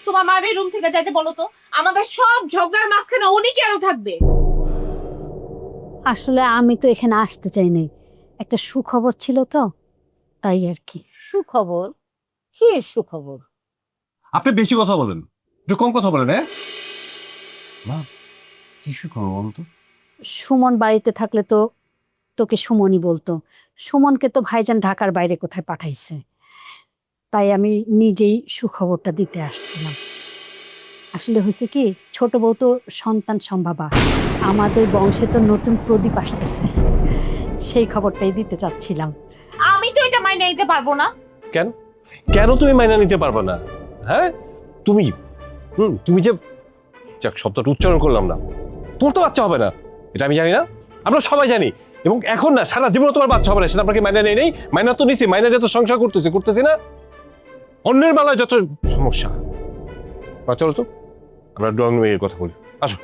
তোমার মার এই রুম থেকে যাইতে বলো তো। আমাদের সব ঝগড়ার মাঝখানে উনি কেন থাকবে? আসলে আমি তো এখানে আসতে চাইনি, একটা সুখবর ছিল তো, তাই আর কি। সুখবর? কি সুখবর? আপনি বেশি কথা বলেন, একটু কম কথা বলেন। হ্যাঁ মা, কি সুখবর বলো তো? সুমন বাড়িতে থাকলে তো তোকে সুমনই বলতো। সুমনকে তো ভাইজান ঢাকার বাইরে কোথায় পাঠাইছে, তাই আমি নিজেই সুখবরটা দিতে আসছিলাম। আসলে হয়েছে কি, ছোট বউ তো সন্তান সম্ভাবা, আমাদের বংশে তো নতুন প্রদীপ আসতেছে, সেই খবরটাই দিতে চাচ্ছিলাম। আমি তো এটা মাইনে নিতে পারবো না। কেন কেন তুমি মাইনা নিতে পারবে না? হ্যাঁ তুমি তুমি যে যাক শব্দটা উচ্চারণ করলাম না, তোমার তো বাচ্চা হবে না, এটা আমি জানি না? আমরা সবাই জানি। এবং এখন না, সারা জীবন তোমার বাচ্চা হবে না, সেটা আপনাকে মাইনা নেই। মাইনা তো নিছি, মাইনা যত সংসার করতেছি না, অন্যের বেলায় যত সমস্যা। চলো তো আমরা ড্রয়িং রুমে কথা বলি, আসো।